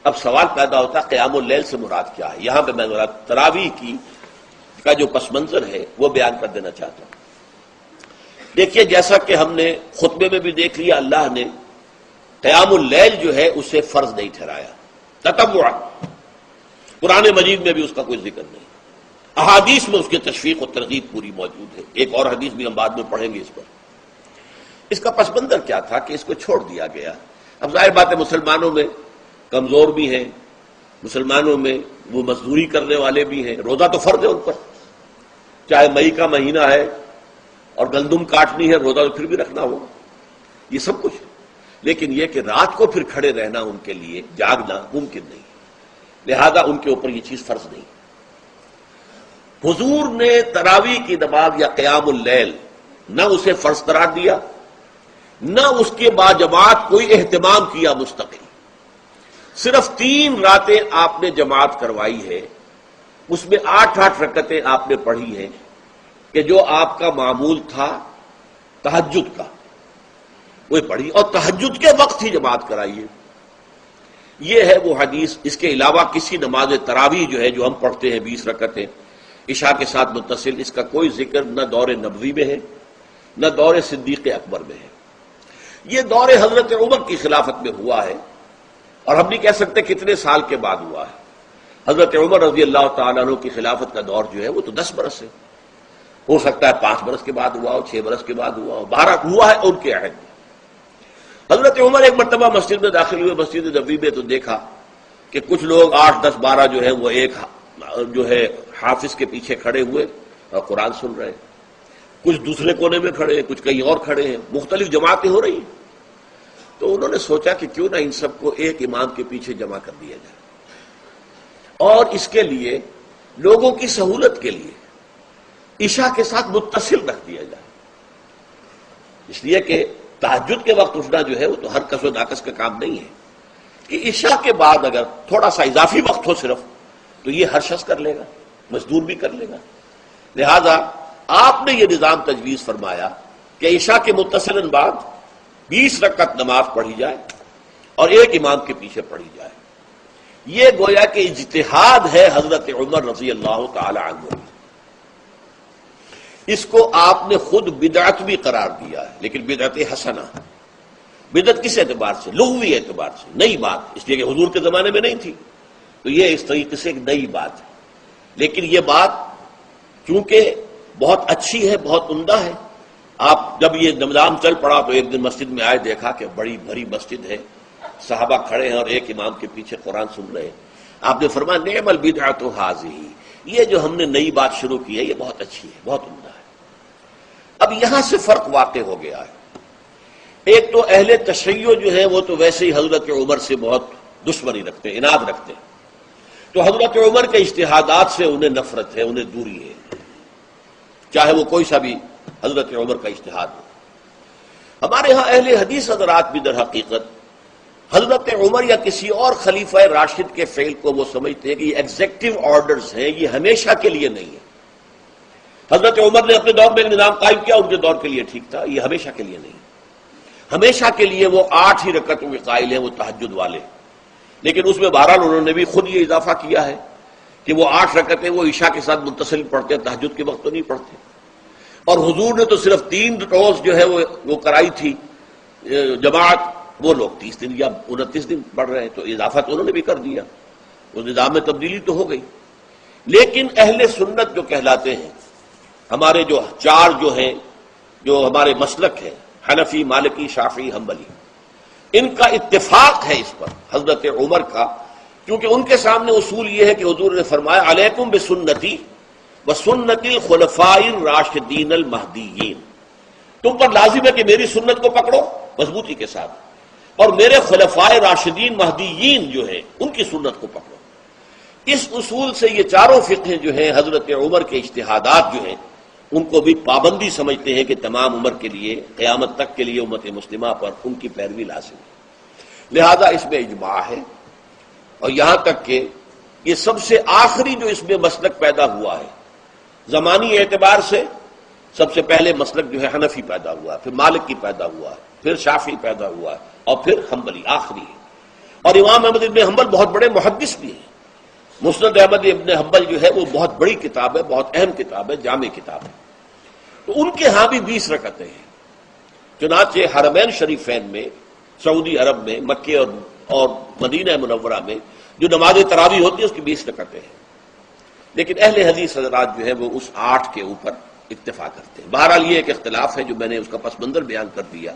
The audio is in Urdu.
اب سوال پیدا ہوتا ہے قیام اللیل سے مراد کیا ہے؟ یہاں پہ میں تراویح کا جو پس منظر ہے وہ بیان کر دینا چاہتا ہوں۔ دیکھیے، جیسا کہ ہم نے خطبے میں بھی دیکھ لیا، اللہ نے قیام اللیل جو ہے اسے فرض نہیں ٹھہرایا تطوعا، قرآن مجید میں بھی اس کا کوئی ذکر نہیں، احادیث میں اس کی تشویق و ترغیب پوری موجود ہے، ایک اور حدیث بھی ہم بعد میں پڑھیں گے اس پر۔ اس کا پس منظر کیا تھا کہ اس کو چھوڑ دیا گیا۔ اب ظاہر بات ہے مسلمانوں میں کمزور بھی ہیں، مسلمانوں میں وہ مزدوری کرنے والے بھی ہیں، روزہ تو فرض ہے ان پر، چاہے مئی کا مہینہ ہے اور گندم کاٹنی ہے، روزہ تو پھر بھی رکھنا ہوگا، یہ سب کچھ ہے، لیکن یہ کہ رات کو پھر کھڑے رہنا ان کے لیے، جاگنا ممکن نہیں، لہذا ان کے اوپر یہ چیز فرض نہیں۔ حضور نے تراویح کی نماز یا قیام اللیل نہ اسے فرض قرار دیا، نہ اس کے بعد جماعت کوئی اہتمام کیا مستقل، صرف 3 راتیں آپ نے جماعت کروائی ہے، اس میں 8 رکعتیں آپ نے پڑھی ہیں کہ جو آپ کا معمول تھا تہجد کا وہ پڑھی، اور تہجد کے وقت ہی جماعت کرائی ہے۔ یہ ہے وہ حدیث، اس کے علاوہ کسی نماز تراویح جو ہے جو ہم پڑھتے ہیں 20 رکعتیں عشاء کے ساتھ متصل، اس کا کوئی ذکر نہ دور نبوی میں ہے نہ دور صدیق اکبر میں ہے۔ یہ دور حضرت عمر کی خلافت میں ہوا ہے، اور ہم نہیں کہہ سکتے کتنے سال کے بعد ہوا ہے۔ حضرت عمر رضی اللہ تعالیٰ عنہ کی خلافت کا دور جو ہے وہ تو 10 برس ہے، ہو سکتا ہے 5 برس کے بعد ہوا ہو، 6 برس کے بعد ہوا ہو، 12 ہوا ہے ان کے عہد میں۔ حضرت عمر ایک مرتبہ مسجد میں داخل ہوئے، مسجد نبوی میں، تو دیکھا کہ کچھ لوگ 8، 10، 12 جو ہے وہ ایک جو ہے حافظ کے پیچھے کھڑے ہوئے اور قرآن سن رہے ہیں، کچھ دوسرے کونے میں کھڑے ہیں، کچھ کہیں اور کھڑے ہیں، مختلف جماعتیں ہو رہی ہیں۔ تو انہوں نے سوچا کہ کیوں نہ ان سب کو ایک امام کے پیچھے جمع کر دیا جائے، اور اس کے لیے لوگوں کی سہولت کے لیے عشاء کے ساتھ متصل رکھ دیا جائے، اس لیے کہ تہجد کے وقت اٹھنا جو ہے وہ تو ہر کس و ناقص کا کام نہیں ہے، کہ عشاء کے بعد اگر تھوڑا سا اضافی وقت ہو صرف، تو یہ ہر شخص کر لے گا، مزدور بھی کر لے گا۔ لہذا آپ نے یہ نظام تجویز فرمایا کہ عشاء کے متصلاً بعد 20 رکعت نماز پڑھی جائے اور ایک امام کے پیچھے پڑھی جائے۔ یہ گویا کہ اجتہاد ہے حضرت عمر رضی اللہ تعالی عنہ، اس کو آپ نے خود بدعت بھی قرار دیا ہے، لیکن بدعت حسنہ۔ بدعت کس اعتبار سے؟ لغوی اعتبار سے، نئی بات، اس لیے کہ حضور کے زمانے میں نہیں تھی، تو یہ اس طریقے سے ایک نئی بات ہے، لیکن یہ بات چونکہ بہت اچھی ہے، بہت عمدہ ہے۔ آپ جب یہ نظام چل پڑا تو ایک دن مسجد میں آئے، دیکھا کہ بڑی بھری مسجد ہے، صحابہ کھڑے ہیں اور ایک امام کے پیچھے قرآن سن رہے ہیں۔ آپ نے فرمایا نعم البدعۃ ھذہ، یہ جو ہم نے نئی بات شروع کی ہے یہ بہت اچھی ہے، بہت عمدہ ہے۔ اب یہاں سے فرق واقع ہو گیا ہے۔ ایک تو اہل تشیع جو ہے وہ تو ویسے ہی حضرت عمر سے بہت دشمنی رکھتے ہیں، عناد رکھتے ہیں، تو حضرت عمر کے اجتہادات سے انہیں نفرت ہے، انہیں دوری ہے، چاہے وہ کوئی سا بھی حضرت عمر کا اجتہاد ہو۔ ہمارے ہاں اہل حدیث حضرات بھی در حقیقت حضرت عمر یا کسی اور خلیفہ راشد کے فعل کو وہ سمجھتے ہیں کہ یہ ایگزیکٹو آرڈرز ہیں، یہ ہمیشہ کے لیے نہیں ہے۔ حضرت عمر نے اپنے دور میں ایک نظام قائم کیا، ان کے دور کے لیے ٹھیک تھا، یہ ہمیشہ کے لیے نہیں۔ ہمیشہ کے لیے وہ 8 ہی رکعتوں کے قائل ہیں، وہ تہجد والے، لیکن اس میں بہرحال انہوں نے بھی خود یہ اضافہ کیا ہے کہ وہ 8 رکعتیں وہ عشاء کے ساتھ متصل پڑھتے ہیں، تہجد کے وقت تو نہیں پڑھتے۔ اور حضور نے تو صرف 3 روز جو ہے وہ کرائی تھی جماعت، وہ لوگ 30 دن یا 29 دن پڑھ رہے ہیں، تو اضافہ تو انہوں نے بھی کر دیا، وہ نظام میں تبدیلی تو ہو گئی۔ لیکن اہل سنت جو کہلاتے ہیں، ہمارے جو 4 جو ہیں، جو ہمارے مسلک ہیں، حنفی، مالکی، شافعی، حنبلی، ان کا اتفاق ہے اس پر حضرت عمر کا، کیونکہ ان کے سامنے اصول یہ ہے کہ حضور نے فرمایا علیکم بسنتی وسنت الخلفاء الراشدین المہدیین، تم پر لازم ہے کہ میری سنت کو پکڑو مضبوطی کے ساتھ، اور میرے خلفاء راشدین مہدیین جو ہیں ان کی سنت کو پکڑو۔ اس اصول سے یہ 4 فقہ جو ہیں حضرت عمر کے اجتہادات جو ہیں ان کو بھی پابندی سمجھتے ہیں کہ تمام عمر کے لیے، قیامت تک کے لیے امت مسلمہ پر ان کی پیروی لازم ہے، لہذا اس میں اجماع ہے۔ اور یہاں تک کہ یہ سب سے آخری جو اس میں مسلک پیدا ہوا ہے زمانی اعتبار سے، سب سے پہلے مسلک جو ہے حنفی پیدا ہوا ہے، پھر مالکی پیدا ہوا ہے، پھر شافعی پیدا ہوا ہے، اور پھر حنبلی آخری ہے۔ اور امام احمد ابن حنبل بہت بڑے محدث بھی ہیں. مسند احمد ابن حنبل جو ہے وہ بہت بڑی کتاب ہے، بہت اہم کتاب ہے، جامع کتاب ہے. تو ان کے ہاں بھی 20 رکعتیں ہیں. چنانچہ حرمین شریفین میں، سعودی عرب میں، مکے اور مدینہ منورہ میں جو نماز تراویح ہوتی ہے اس کی 20 رکعتیں ہیں. لیکن اہل حدیث حضرات جو ہے وہ اس 8 کے اوپر اتفاق کرتے ہیں. بہرحال یہ ایک اختلاف ہے جو میں نے اس کا پس منظر بیان کر دیا.